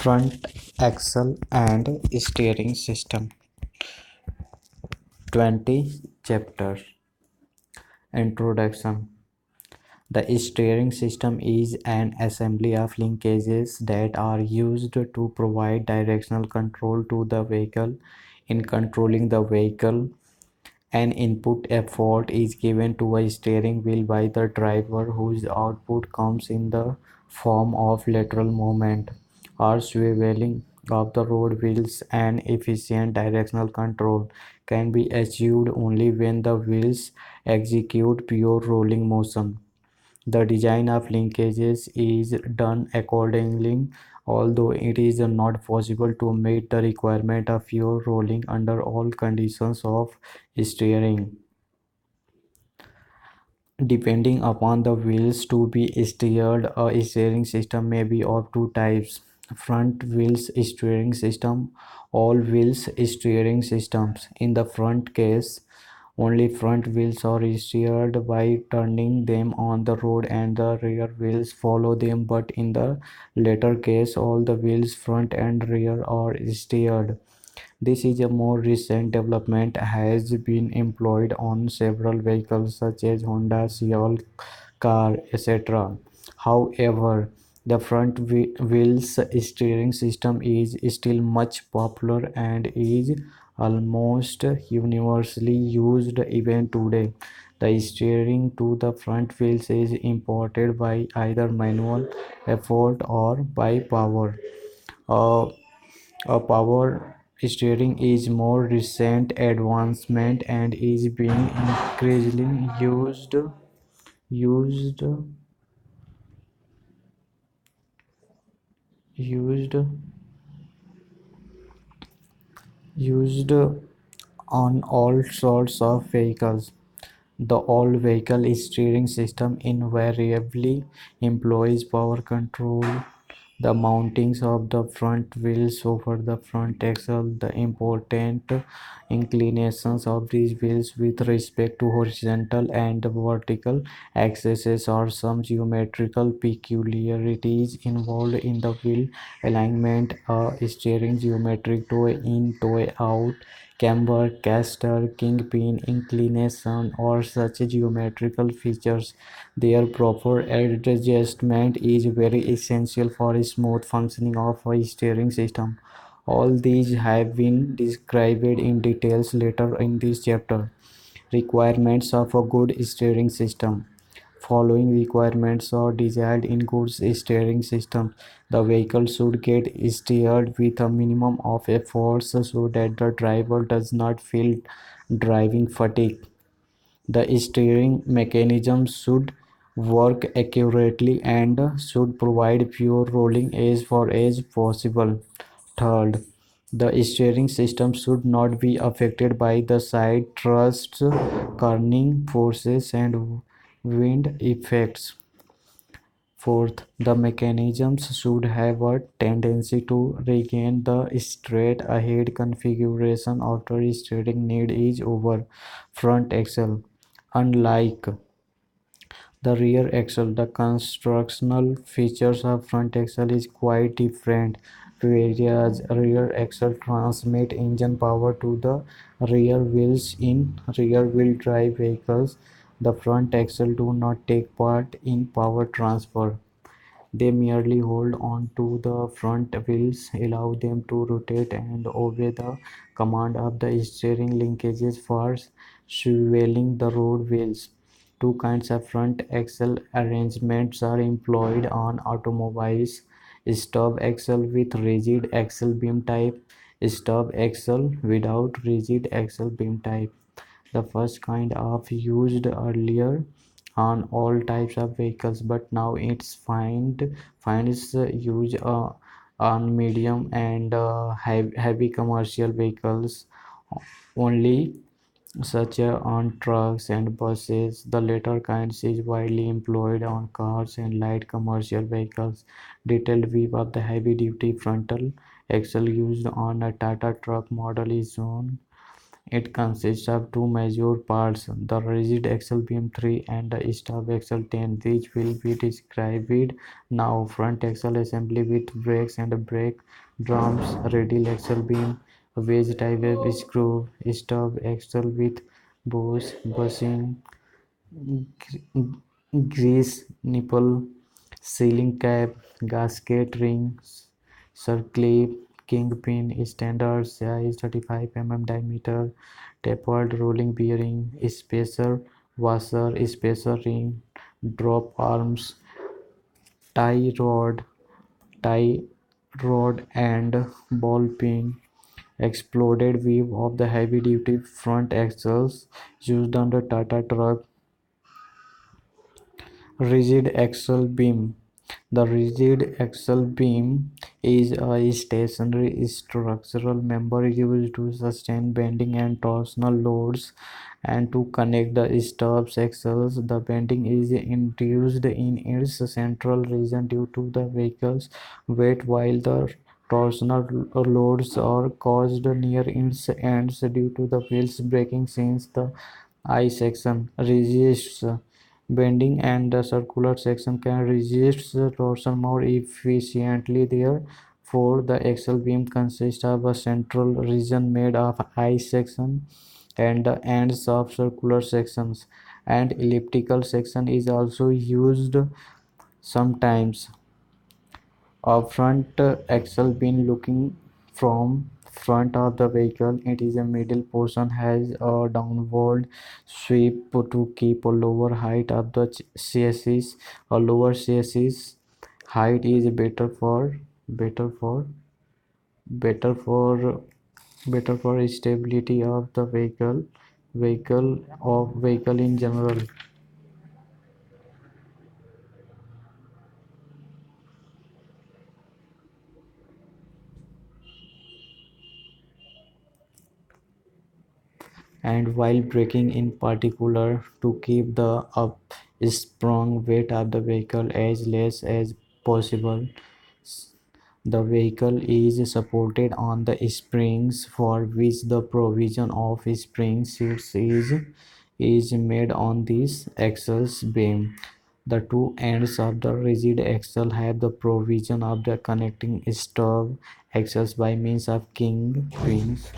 Front axle and steering system. 20 Chapter. Introduction. The steering system is an assembly of linkages that are used to provide directional control to the vehicle. In controlling the vehicle, an input effort is given to a steering wheel by the driver, whose output comes in the form of lateral movement or swiveling of the road wheels. An efficient directional control can be achieved only when the wheels execute pure rolling motion. The design of linkages is done accordingly, although it is not possible to meet the requirement of pure rolling under all conditions of steering. Depending upon the wheels to be steered, a steering system may be of two types: front wheels steering system, all wheels steering systems. In the front case, only front wheels are steered by turning them on the road and the rear wheels follow them, but in the latter case all the wheels front and rear are steered. This is a more recent development, has been employed on several vehicles such as Honda Civic car, etc. However, the front wheels steering system is still much popular and is almost universally used even today. The steering to the front wheels is imported by either manual effort or by power. Uh, a power steering is more recent advancement and is being increasingly used used used on all sorts of vehicles. The all-vehicle steering system invariably employs power control, the mountings of the front wheels over the front axle, the important inclinations of these wheels with respect to horizontal and vertical axes, or some geometrical peculiarities involved in the wheel alignment, a steering geometric toe in, toe out, camber, caster, kingpin, inclination, or such geometrical features. Their proper adjustment is very essential for a smooth functioning of a steering system. All these have been described in details later in this chapter. Requirements of a good steering system. Following requirements are desired in good steering systems. The vehicle should get steered with a minimum of efforts so that the driver does not feel driving fatigue. The steering mechanism should work accurately and should provide pure rolling as far as possible. Third, the steering system should not be affected by the side thrusts, turning forces, and wind effects. Fourth, the mechanisms should have a tendency to regain the straight ahead configuration after steering need is over. Front axle. Unlike the rear axle, the constructional features of front axle is quite different. Whereas rear axle transmit engine power to the rear wheels in rear wheel drive vehicles, the front axle do not take part in power transfer. They merely hold on to the front wheels, allow them to rotate, and obey the command of the steering linkages for swiveling the road wheels. Two kinds of front axle arrangements are employed on automobiles: stub axle with rigid axle beam type, stub axle without rigid axle beam type. The first kind of used earlier on all types of vehicles, but now it's finds use on medium and heavy commercial vehicles only, such as on trucks and buses. The latter kind is widely employed on cars and light commercial vehicles. Detailed view of the heavy duty frontal axle used on a Tata truck model is shown It consists of two major parts, the rigid axle beam 3 and the stub axle 10. These will be described now. Front axle assembly with brakes and brake drums, radial axle beam, wedge type screw, stub axle with bushing, grease nipple, sealing cap, gasket rings, circlip, kingpin, standard size 35 mm diameter, tapered rolling bearing, spacer washer, spacer ring, drop arms, tie rod, tie and ball pin, exploded weave of the heavy duty front axles used on the Tata truck. Rigid axle beam. The rigid axle beam is a stationary structural member used to sustain bending and torsional loads and to connect the stubs axles. The bending is induced in its central region due to the vehicle's weight, while the torsional loads are caused near its ends due to the wheels braking. Since the I section resists bending and the circular section can resist the torsion more efficiently. Therefore, the axle beam consists of a central region made of I section and the ends of circular sections. And elliptical section is also used sometimes. A front axle beam looking from front of the vehicle, it is a middle portion has a downward sweep to keep a lower height of the chassis. A lower chassis height is better for better for better for stability of the vehicle in general. And while braking in particular, to keep the upsprung weight of the vehicle as less as possible. The vehicle is supported on the springs, for which the provision of spring seats is made on this axle beam. The two ends of the rigid axle have the provision of the connecting stub axles by means of king pins.